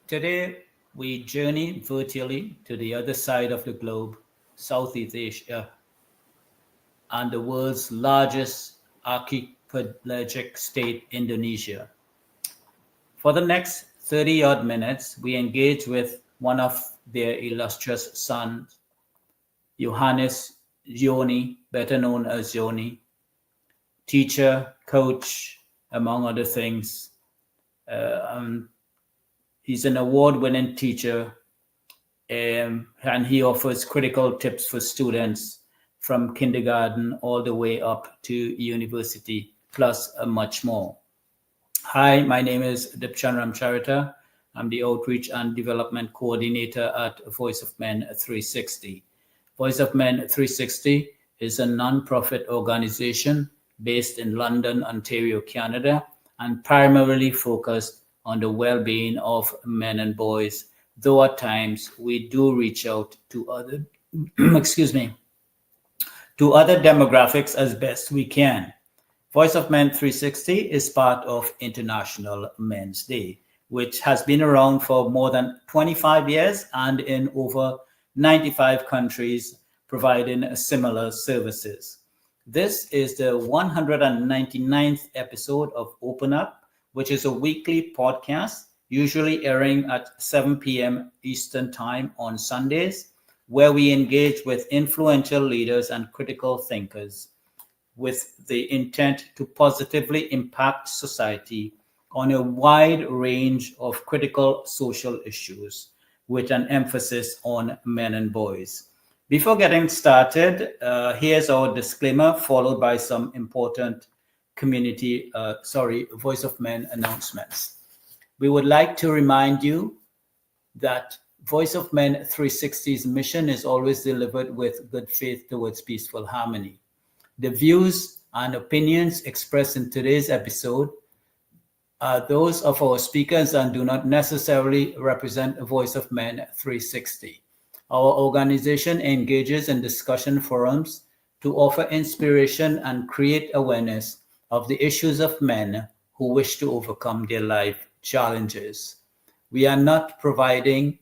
Today, we journey virtually to the other side of the globe, Southeast Asia, and the world's largest archipelagic state, Indonesia. For the next 30 odd minutes, we engage with one of their illustrious sons, Yohanes Djoni, better known as Djoni, teacher, coach, among other things. Um, he's an award winning teacher, and he offers critical tips for students from kindergarten all the way up to university, plus much more. Hi, my name is Dipchand Ramcharitar. I'm the Outreach and Development Coordinator at Voice of Men 360. Voice of Men 360 is a non-profit organization based in London, Ontario, Canada, and primarily focused on the well-being of men and boys, though at times we do reach out to other excuse me, to other demographics as best we can. Voice of Men 360 is part of International Men's Day, which has been around for more than 25 years and in over 95 countries providing similar services. This is the 199th episode of Open Up, which is a weekly podcast, usually airing at 7 p.m. Eastern Time on Sundays, where we engage with influential leaders and critical thinkers with the intent to positively impact society on a wide range of critical social issues, with an emphasis on men and boys. Before getting started, here's our disclaimer, followed by some important Voice of Men announcements. We would like to remind you that Voice of Men 360's mission is always delivered with good faith towards peaceful harmony. The views and opinions expressed in today's episode are those of our speakers and do not necessarily represent Voice of Men 360. Our organization engages in discussion forums to offer inspiration and create awareness of the issues of men who wish to overcome their life challenges. We are not providing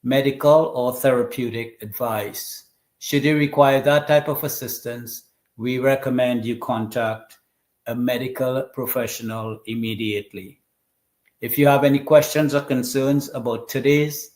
medical or therapeutic advice. Should you require that type of assistance, we recommend you contact a medical professional immediately. If you have any questions or concerns about today's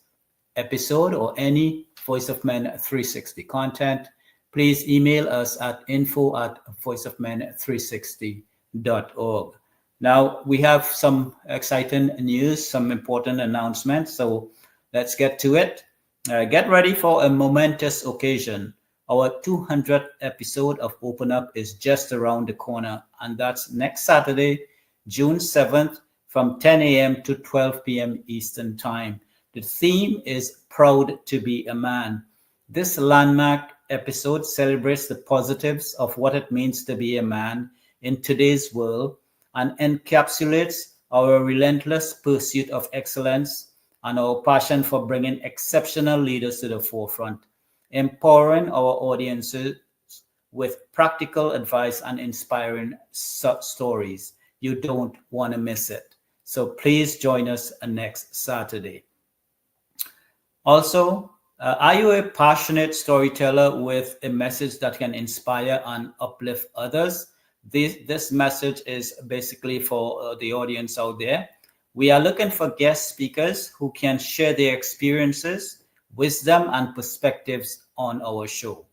episode or any Voice of Men 360 content, please email us at info@voiceofmen360.org. Now, we have some exciting news, some important announcements, so let's get to it. Get ready for a momentous occasion. Our 200th episode of Open Up is just around the corner, and that's next Saturday, June 7th, from 10 a.m. to 12 p.m. Eastern Time. The theme is Proud to be a Man. This landmark episode celebrates the positives of what it means to be a man in today's world and encapsulates our relentless pursuit of excellence and our passion for bringing exceptional leaders to the forefront, empowering our audiences with practical advice and inspiring stories. You don't want to miss it. So please join us next Saturday. Also, are you a passionate storyteller with a message that can inspire and uplift others? This message is basically for the audience out there. We are looking for guest speakers who can share their experiences, wisdom, and perspectives on our show.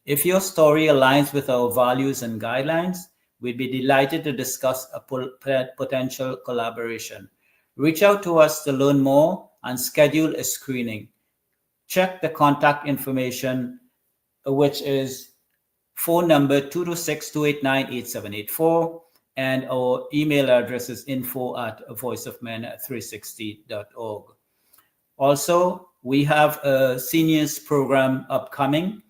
If your story aligns with our values and guidelines, we'd be delighted to discuss a potential collaboration. Reach out to us to learn more and schedule a screening. Check the contact information, which is phone number 226-289-8784, and our email address is info@voiceofmen360.org. Also, we have a seniors program upcoming.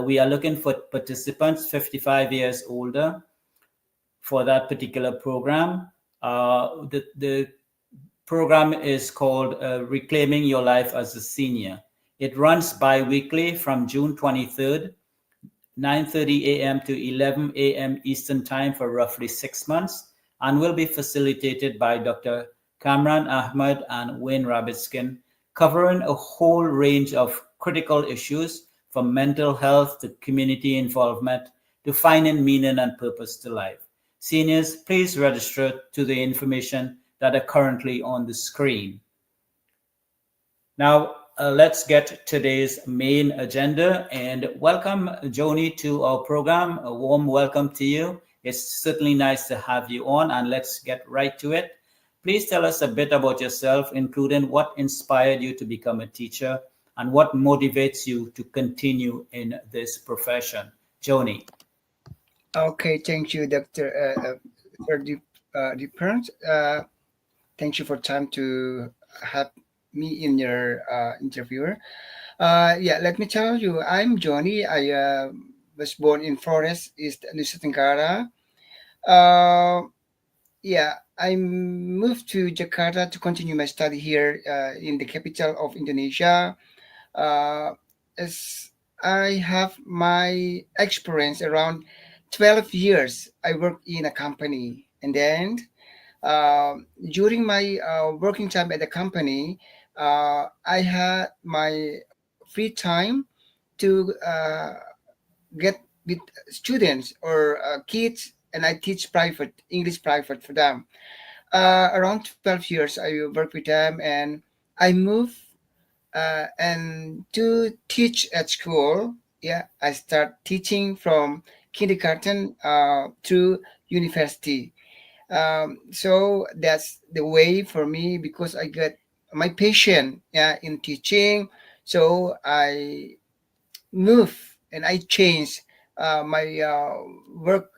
We are looking for participants 55 years older for that particular program. The program is called Reclaiming Your Life as a Senior. It runs bi-weekly from June 23rd, 9:30 a.m. to 11 a.m. Eastern Time for roughly 6 months, and will be facilitated by Dr. Kamran Ahmed, and Wayne Rabbitskin, covering a whole range of critical issues from mental health to community involvement to finding meaning and purpose to life. Seniors, please register to the information that are currently on the screen. Now, let's get today's main agenda and welcome Joni to our program. A warm welcome to you. It's certainly nice to have you on, and let's get right to it. Please tell us a bit about yourself, including what inspired you to become a teacher and what motivates you to continue in this profession. Joni. Okay, thank you, Dr. For Dipchand. Thank you for time to have me in your interviewer. Yeah, let me tell you, I'm Johnny. I was born in Flores, East Nusa Tenggara. Uh, yeah, I moved to Jakarta to continue my study here in the capital of Indonesia. Uh, as I have my experience around 12 years, I worked in a company. And then during my working time at the company, I had my free time to get with students or kids, and I teach private, English private for them. Around 12 years, I work with them, and I moved and to teach at school. Yeah, I start teaching from kindergarten through university. So that's the way for me because I get my passion, yeah, in teaching. So I move and I change my work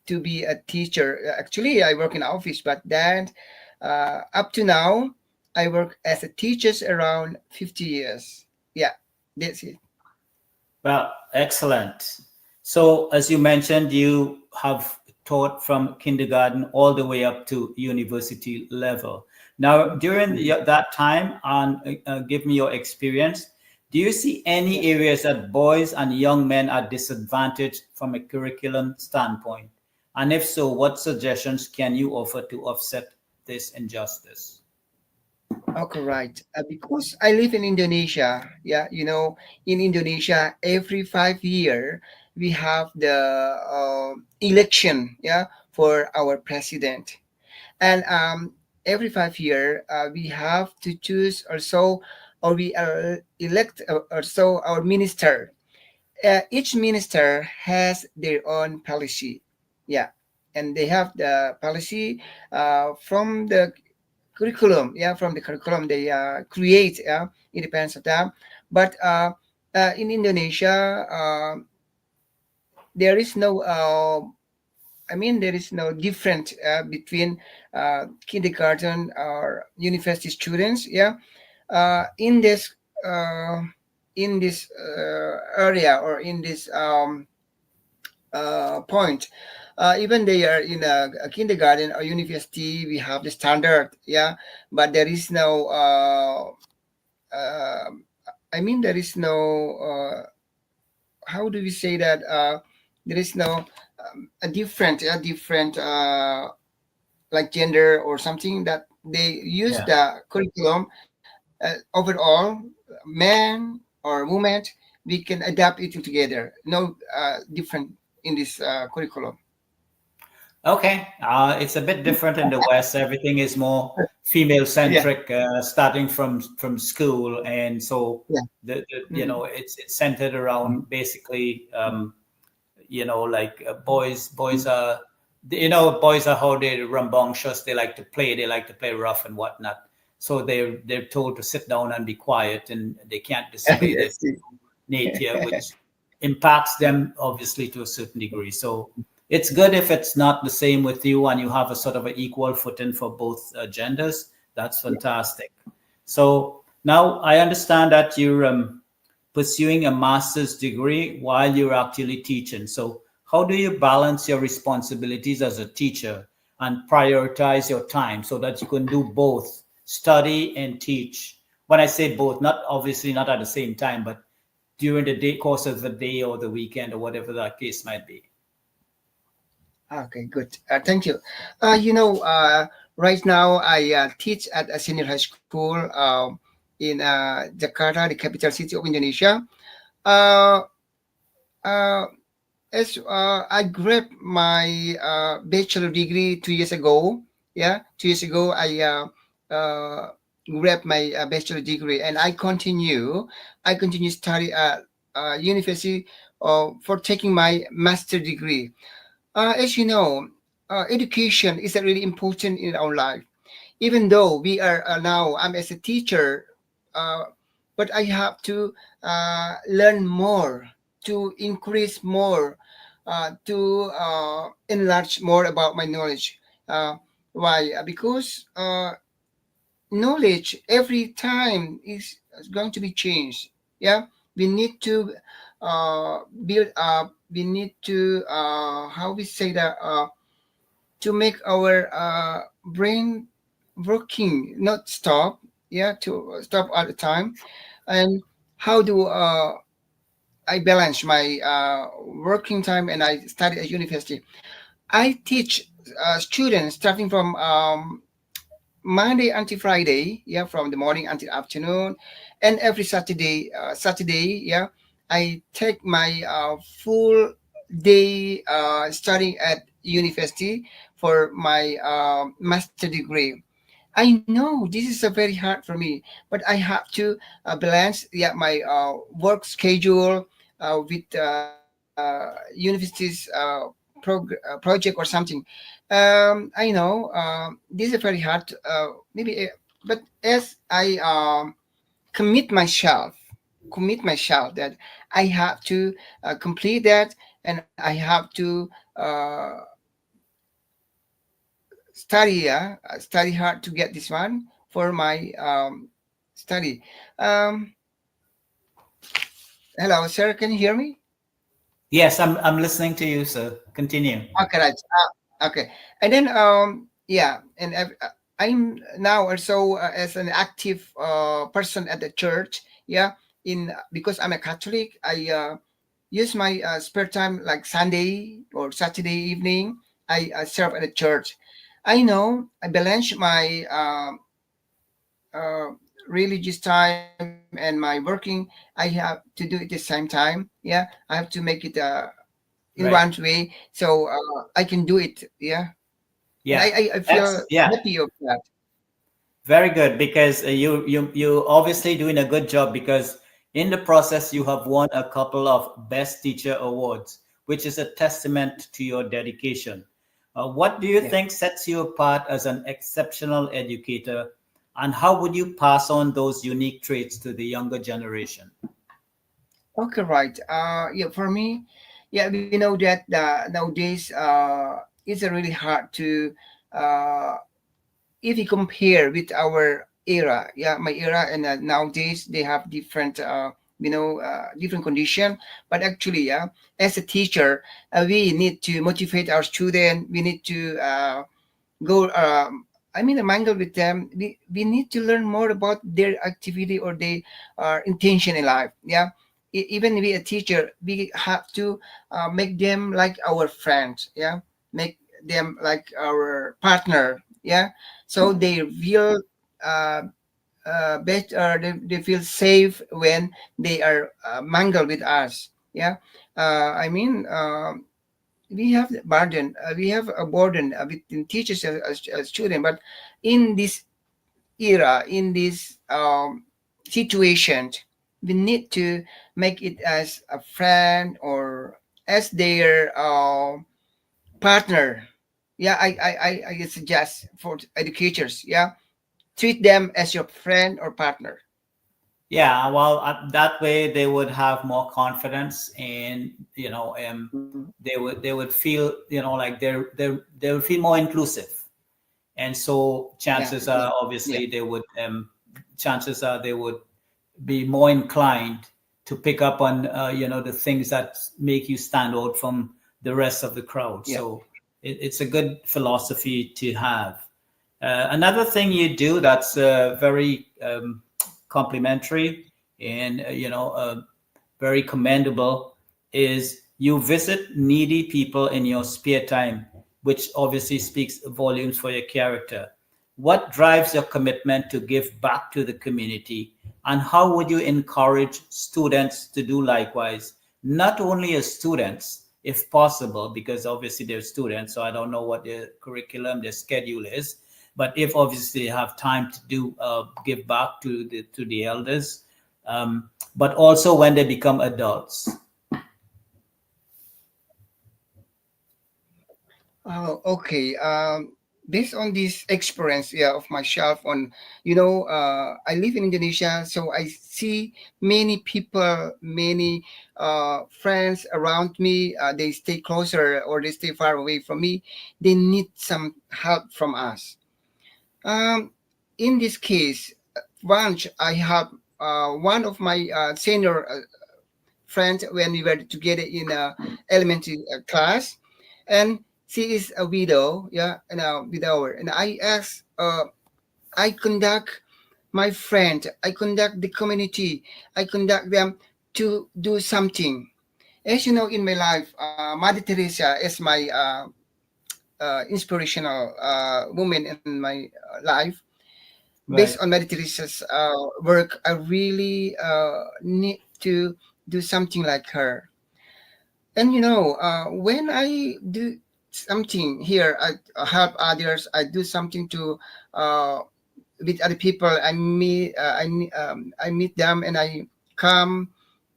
to be a teacher. Actually, I work in office, but then up to now, I work as a teacher around 50 years. Yeah, that's it. Well, excellent. So, as you mentioned, you have taught from kindergarten all the way up to university level. Now, during that time, and give me your experience, do you see any areas that boys and young men are disadvantaged from a curriculum standpoint? And if so, what suggestions can you offer to offset this injustice? Okay, right. Because I live in Indonesia, yeah, in Indonesia, every 5 year we have the election, yeah, for our president, and every 5 year we have to choose or so, or we elect or so our minister. Each minister has their own policy, yeah, and they have the policy from the curriculum, yeah, from the curriculum they create, yeah, it depends on them. But in Indonesia, there is no there is no different between kindergarten or university students, yeah, in this uh, area or in this point. Even they are in a kindergarten or university, we have the standard, yeah, but there is no there is no how do we say that there is no a different like gender or something that they use Yeah. the curriculum overall, man or woman, we can adapt it together. No different in this curriculum. Okay, it's a bit different in the West. Everything is more female Yeah, centric, starting from school, and so yeah. the Mhm. it's centered around basically like boys are boys are how they rambunctious. They like to play rough and whatnot. So they're told to sit down and be quiet, and they can't display their Yes, yes. nature, which impacts them obviously to a certain degree. So it's good if it's not the same with you and you have a sort of an equal footing for both genders. That's fantastic. So now I understand that you're pursuing a master's degree while you're actually teaching. So how do you balance your responsibilities as a teacher and prioritize your time so that you can do both study and teach? When I say both, not obviously not at the same time, but during the day course of the day or the weekend or whatever that case might be. Okay, good. Thank you. Right now, I teach at a senior high school in Jakarta, the capital city of Indonesia. Uh, uh, as I grabbed my bachelor degree 2 years ago. Yeah, 2 years ago, uh, grabbed my bachelor degree, and I continue study at university for taking my master degree. As you know, education is really important in our life. Even though we are now, I'm as a teacher, uh, but I have to learn more, to increase more, to enlarge more about my knowledge. Why? Because knowledge every time is going to be changed. Yeah, we need to build up. We need to how we say that. To make our brain working, not stop. Yeah, to stop all the time. And how do I balance my working time and I study at university? I teach students starting from Monday until Friday, yeah, from the morning until afternoon, and every Saturday, yeah, I take my full day studying at university for my master degree. I know this is a very hard for me, but I have to balance, yeah, my work schedule with university's project or something. I know this is very hard. Maybe, but as I commit myself, that I have to complete that, and I have to study hard to get this one for my study. Um, Hello, sir. Can you hear me? Yes, I'm listening to you, sir. Continue. Okay, right. Okay, and then yeah, and I'm now also as an active person at the church. Yeah, in because I'm a Catholic, I use my spare time like Sunday or Saturday evening. I serve at the church. I know I balance my uh, religious time and my working. I have to do it at the same time. Yeah, I have to make it in one Right. way so I can do it. Yeah, and Yeah. I feel Yeah. happy of that. Very good, because you obviously doing a good job, because in the process you have won a couple of best teacher awards, which is a testament to your dedication. What do you Yeah. think sets you apart as an exceptional educator, and how would you pass on those unique traits to the younger generation? Okay, right. Yeah, for me, yeah, we know that nowadays it's really hard to uh, if you compare with our era. Yeah, my era and nowadays they have different different condition. But actually, yeah, as a teacher, we need to motivate our student. We need to go I mean mingle with them. We need to learn more about their activity or their intention in life. Yeah, even we a teacher, we have to make them like our friends. Yeah, make them like our partner. Yeah, so they feel uh, better, they feel safe when they are mingle with us. Yeah, I mean we have the burden, we have a burden with the teachers as student, but in this era, in this situation, we need to make it as a friend or as their partner. Yeah, I suggest for educators, yeah, treat them as your friend or partner. Yeah, well, that way they would have more confidence, and they would feel, like they would feel more inclusive, and so Yeah, chances are, yeah, obviously, chances are they would be more inclined to pick up on the things that make you stand out from the rest of the crowd. yeah. So it's a good philosophy to have. Another thing you do that's very complimentary and very commendable is you visit needy people in your spare time, which obviously speaks volumes for your character. what drives your commitment to give back to the community, and how would you encourage students to do likewise? Not only as students, if possible, because obviously they're students, so I don't know what their curriculum, their schedule is. But if obviously they have time to do give back to the elders, but also when they become adults. Oh, okay. Based on this experience, yeah, of myself on, I live in Indonesia, so I see many people, many friends around me. They stay closer or they stay far away from me. They need some help from us. Um, in this case, once I have one of my senior friends when we were together in elementary class, and she is a widow, yeah, and a widower. And I asked, I conduct my friend, I conduct the community, I conduct them to do something. As you know, in my life, Mother Teresa is my inspirational woman in my life. Based Right, on Mother Teresa's work, I really need to do something like her. And when I do something here, I help others. I do something to uh, with other people. I meet them and I come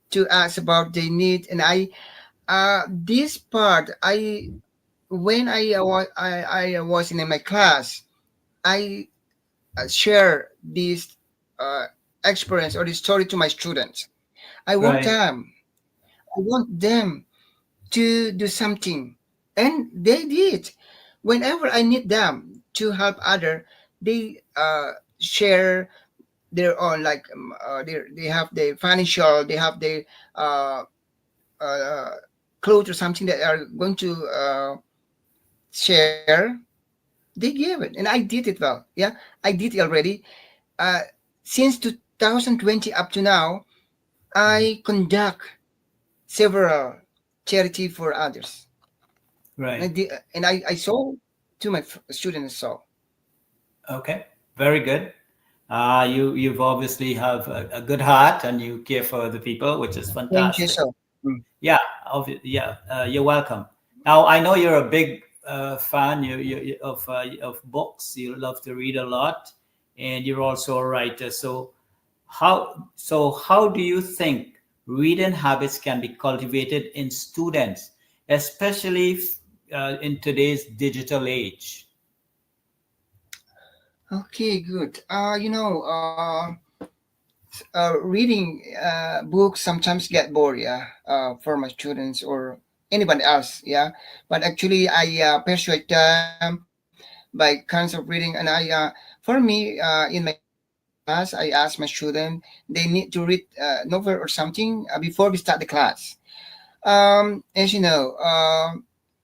to ask about their need. And I this part I when I was in my class, I share this uh, experience or this story to my students. I want right, them. I want them to do something, and they did. Whenever I need them to help other, they share their own, like they have their financial, they have their uh, uh, clothes or something that are going to share. They gave it, and I did it well. Yeah, I did it already. uh, since 2020 up to now, I conduct several charity for others. And right. I saw to my students as well. Okay, very good. You've obviously have a good heart and you care for other people, which is Thank you fantastic. so. Mm. Yeah, yeah. You're welcome. Now I know you're a big fan of books. You love to read a lot, and you're also a writer. So how do you think reading habits can be cultivated in students, especially in today's digital age? Okay, good. Reading books sometimes get bored, yeah, for my students or anyone else, yeah. But actually, I persuade them by kinds of reading, and for me, in my class, I ask my student they need to read novel or something before we start the class. As you know,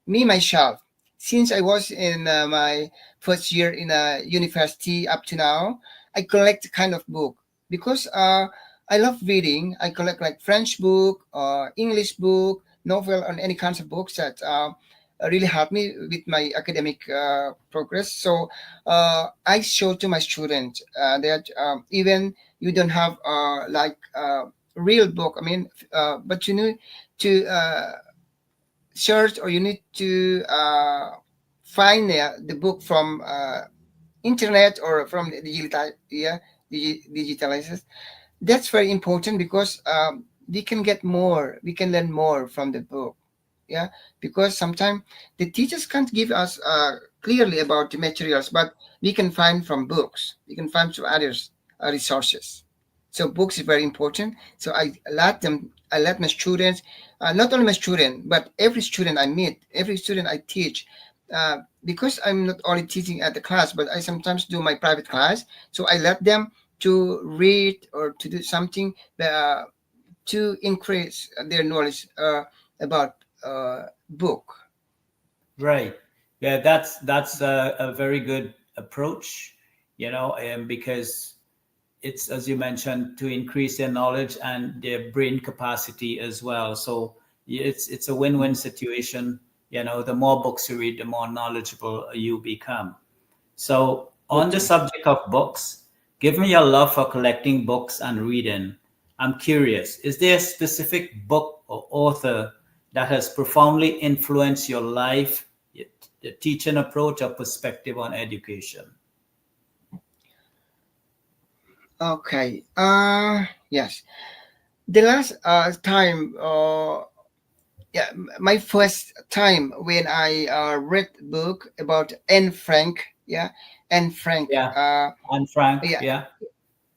me myself, since I was in my first year in a university up to now, I collect kind of book because I love reading. I collect like French book, English book, novel, and any kinds of books that really help me with my academic progress. So I show to my students that even you don't have real book. I mean, but you need to search or you need to find the book from internet or from the digital, yeah, digitalizes. That's very important because we can get more, we can learn more from the book. Yeah, because sometimes the teachers can't give us clearly about the materials, but we can find from books, we can find from others resources. So books is very important. So I let my students, not only my student but every student I meet, every student I teach, because I'm not only teaching at the class but I sometimes do my private class. So I let them to read or to do something to increase their knowledge about book. Right. Yeah, that's a very good approach, because it's, as you mentioned, to increase their knowledge and their brain capacity as well. So it's a win-win situation. The more books you read, the more knowledgeable you become. So On the Okay. subject of books, give me your love for collecting books and reading. I'm curious, is there a specific book or author that has profoundly influenced your life, your teaching approach, or perspective on education? Okay. Yes. The last time, yeah, my first time when I read book about Anne Frank. Yeah, Anne Frank. Yeah, and Frank, Yeah, yeah,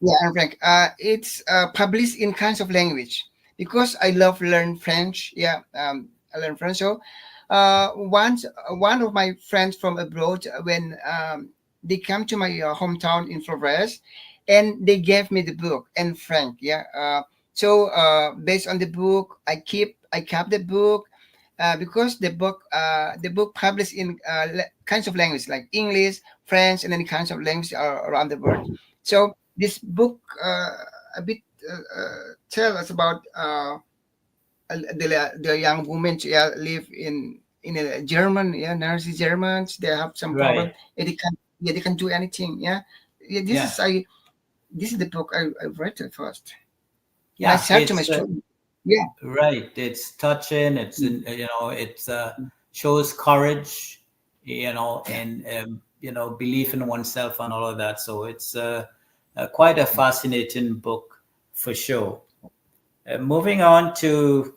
yeah, Anne Frank. It's published in kinds of language because I love learn French. Yeah, I learn French. So, once one of my friends from abroad, when they come to my hometown in Flores, and they gave me the book Anne Frank. Yeah. So based on the book, I kept the book because the book published in kinds of language like English, French, and any kinds of language around the world. So this book a bit tell us about the young women, yeah, live in a German, yeah, Nazi Germans. They have some problem. right, And they can do anything. Yeah, yeah. yeah, This is the book I read it first, and I yeah. said to my It's student, yeah, right. It's touching. It's mm, it's mm, shows courage, yeah, and belief in oneself and all of that. So it's quite a yeah. fascinating book for sure. Moving on to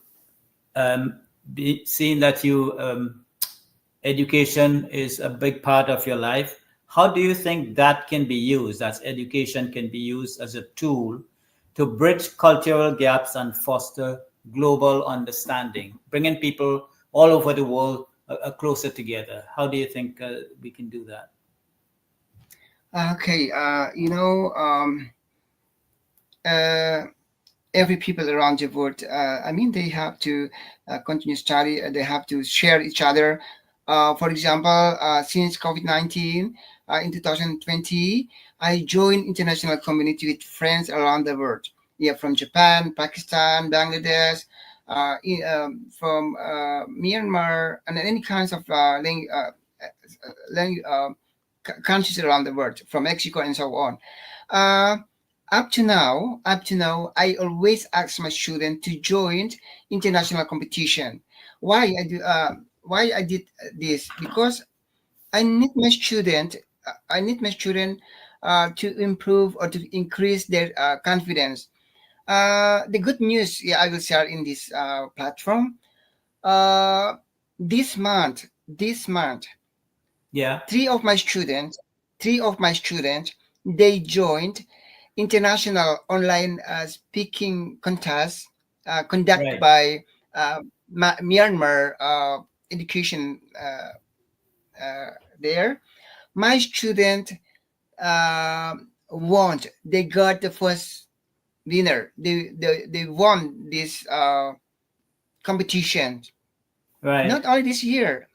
um, seeing that you education is a big part of your life. How do you think that can be used, as education can be used as a tool to bridge cultural gaps and foster global understanding, bringing people all over the world closer together? How do you think we can do that? Okay, uh, every people around the world. I mean, they have to continue study. They have to share each other. For example, since COVID-19 in 2020, I joined international community with friends around the world. Yeah, from Japan, Pakistan, Bangladesh, from Myanmar, and any kinds of countries around the world, from Mexico and so on. Uh, up to now, I always ask my student to join international competition. Why I do? Why I did this? Because I need my student. I need my student to improve or to increase their confidence. The good news, yeah, I will share in this platform. Uh, this month, Yeah, three of my students, three of my students, they joined international online speaking contest conducted right, by Myanmar education there. My student uh, won. They got the first winner. They won this competition. right, Not only this year,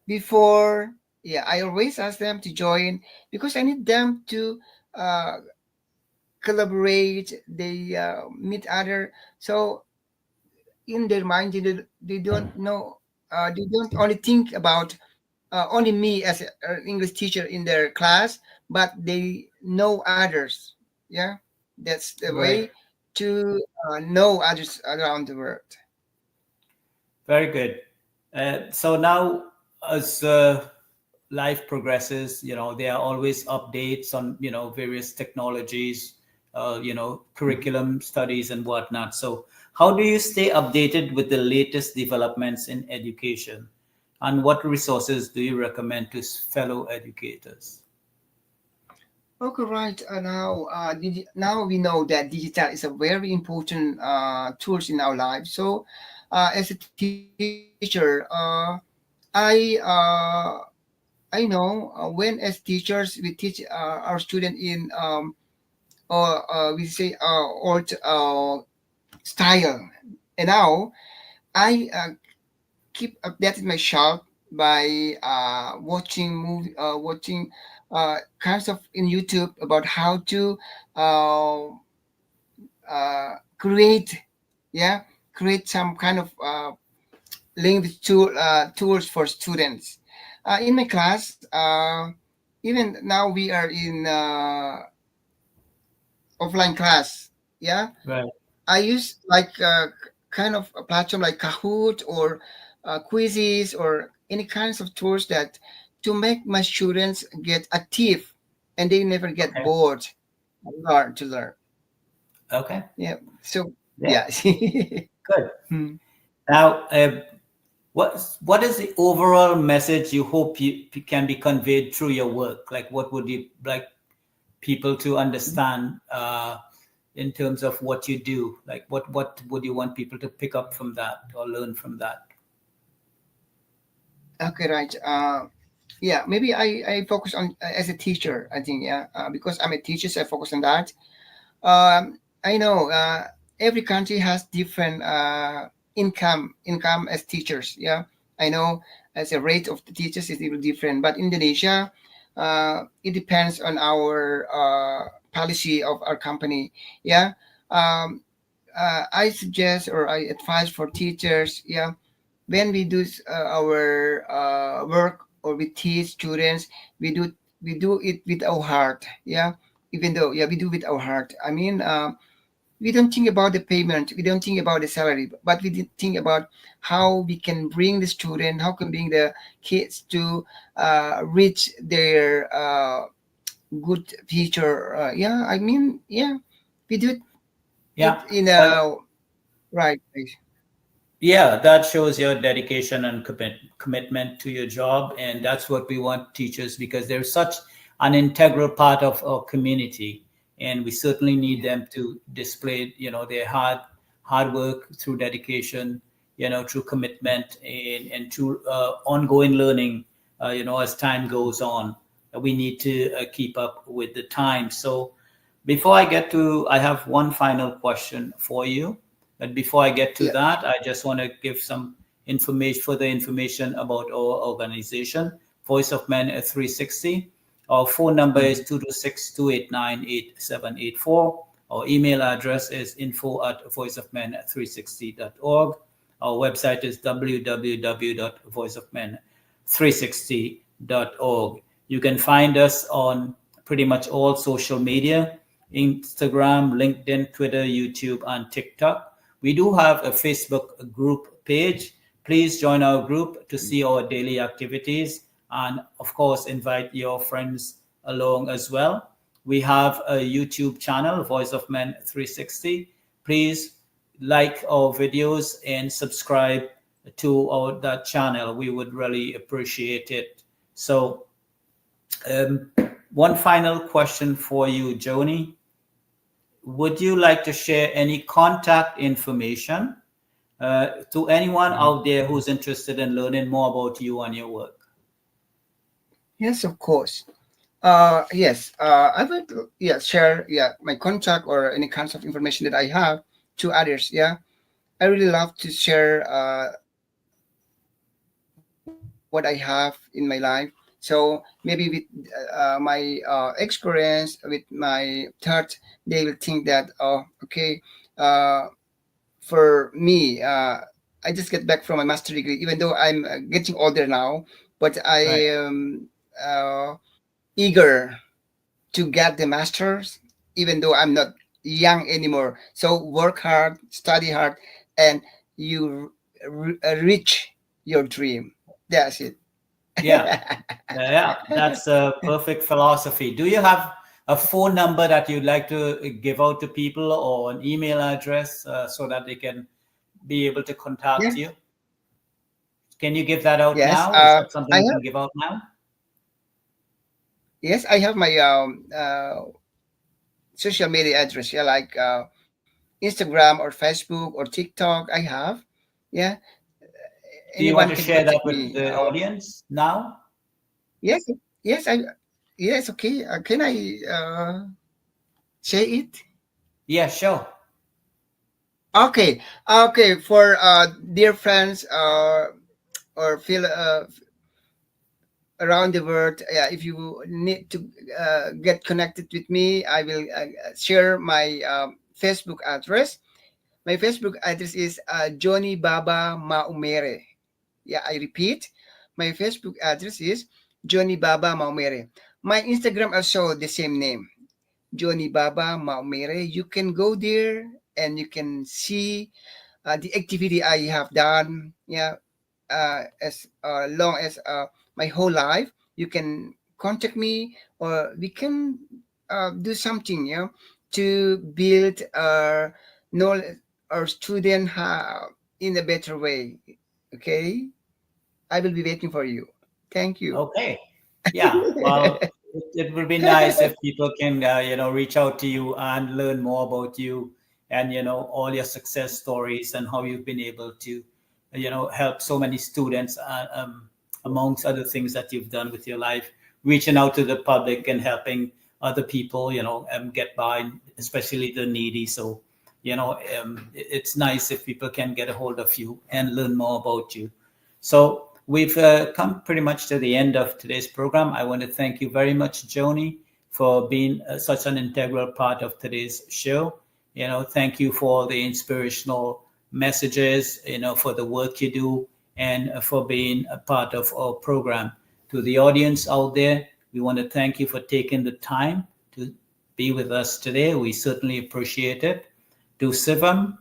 before, yeah, I always ask them to join because I need them to uh, collaborate. They meet other. So in their mind, they don't know. They don't only think about only me as an English teacher in their class, but they know others. Yeah, that's the right. way to know others around the world. Very good. So now, as life progresses, there are always updates on various technologies, curriculum studies and whatnot. So how do you stay updated with the latest developments in education, and what resources do you recommend to fellow educators? Okay, right. Now we know that digital is a very important tools in our life. So, as a teacher, I I know when as teachers we teach our student in or we say old style, and now I keep updating my child by watching kinds of in YouTube about how to uh, create, yeah, create some kind of linked tools for students. In my class, even now we are in offline class. Yeah, Right. I use like kind of a platform like Kahoot or quizzes or any kinds of tools that to make my students get active and they never get Okay. bored. Learn to learn. Okay. Yeah. So Yeah. yeah. Good. Hmm. Now, what is the overall message you hope can be conveyed through your work? Like, what would you like people to understand in terms of what you do? Like, what would you want people to pick up from that or learn from that? Okay, right. Yeah, maybe I focus on as a teacher. I think yeah, because I'm a teacher, so I focus on that. I know every country has different income as teachers. Yeah, I know as a rate of the teachers is little different, but Indonesia, it depends on our policy of our company. Yeah, um, I suggest or I advise for teachers. Yeah, when we do our work or we teach students, we do it with our heart. Yeah, even though yeah we do with our heart. I mean, we don't think about the payment, we don't think about the salary, but we think about how we can bring the student, how can bring the kids to reach their good future. Yeah, I mean, yeah, we do it Yeah. in Well, a right place. yeah, that shows your dedication and commitment to your job, and that's what we want teachers because they're such an integral part of our community, and we certainly need Yeah. them to display, their hard work through dedication, through commitment and through ongoing learning. As time goes on, we need to keep up with the time. So, before I have one final question for you. But before I get to Yeah. that, I just want to give some further information about our organization, Voice of Men at 360. Our phone number is Mhm. 226-289-8784. Our email address is info@voiceofmen360.org. Our website is www.voiceofmen360.org. You can find us on pretty much all social media: Instagram, LinkedIn, Twitter, YouTube, and TikTok. We do have a Facebook group page. Please join our group to see our daily activities and, of course, invite your friends along as well. We have a YouTube channel, Voice of Men 360. Please like our videos and subscribe to that channel. We would really appreciate it. So, um, one final question for you, Joni. Would you like to share any contact information to anyone Mhm. out there who's interested in learning more about you and your work? Yes, of course. Yes, I would yeah share yeah my contact or any kinds of information that I have to others. Yeah, I really love to share what I have in my life. So maybe with my experience with my thought, they will think that oh okay, uh, for me I just get back from my master degree, even though I'm getting older now, but I Right. am eager to get the masters, even though I'm not young anymore. So work hard, study hard, and you reach your dream. That's it. Yeah. Yeah. That's a perfect philosophy. Do you have a phone number that you'd like to give out to people or an email address so that they can be able to contact Yeah. you? Can you give that out Yes. now? Is that something I you have. can give out now? Yes, I have my social media address. Yeah, like Instagram or Facebook or TikTok. I have. Yeah. Do you want Anyone to can share that contact with me. the audience now? Yes. Yes. I. Yes. Okay. Can I say it? Yeah, sure. Okay, okay. For dear friends or feel around the world, if you need to get connected with me, I will share my Facebook address. My Facebook address is Johnny Baba Maumere. Yeah, I repeat, my Facebook address is Johnny Baba Maumere. My Instagram also the same name, Johnny Baba Maumere. You can go there and you can see the activity I have done. Yeah, as long as my whole life. You can contact me, or we can do something, to build our knowledge, our student in a better way. Okay, I will be waiting for you. Thank you. Okay. Yeah. Well, it would be nice if people can, reach out to you and learn more about you and, all your success stories and how you've been able to, help so many students, amongst other things that you've done with your life, reaching out to the public and helping other people, get by, especially the needy. So, it's nice if people can get a hold of you and learn more about you. So we've come pretty much to the end of today's program. I want to thank you very much, Joni, for being such an integral part of today's show. Thank you for the inspirational messages, for the work you do, and for being a part of our program. To the audience out there, we want to thank you for taking the time to be with us today. We certainly appreciate it. To Sivam,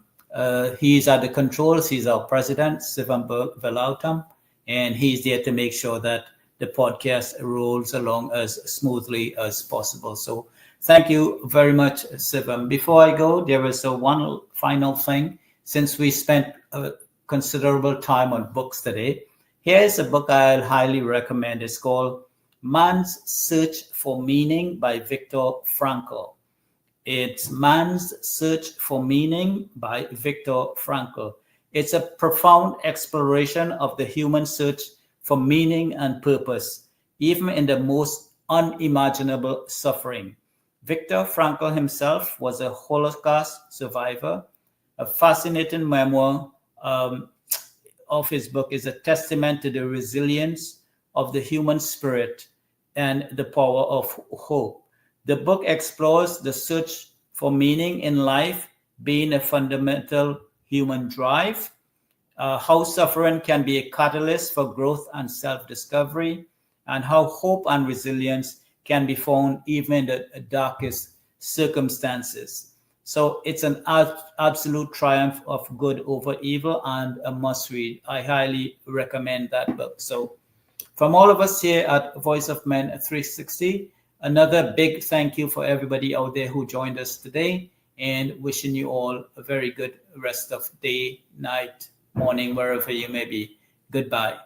he's at the controls. He's our president, Sivam Velautam, and he's there to make sure that the podcast rolls along as smoothly as possible. So thank you very much, Sivam. Before I go, there is one final thing. Since we spent a considerable time on books today, here's a book I'll highly recommend. It's called Man's Search for Meaning by Viktor Frankl. It's Man's Search for Meaning by Viktor Frankl. It's a profound exploration of the human search for meaning and purpose, even in the most unimaginable suffering. Viktor Frankl himself was a Holocaust survivor. A fascinating memoir of his book is a testament to the resilience of the human spirit and the power of hope. The book explores the search for meaning in life being a fundamental human drive, how suffering can be a catalyst for growth and self-discovery, and how hope and resilience can be found even in the darkest circumstances. So it's an absolute triumph of good over evil and a must read. I highly recommend that book. So from all of us here at Voice of Men 360, another big thank you for everybody out there who joined us today, and wishing you all a very good rest of day, night, morning, wherever you may be. Goodbye.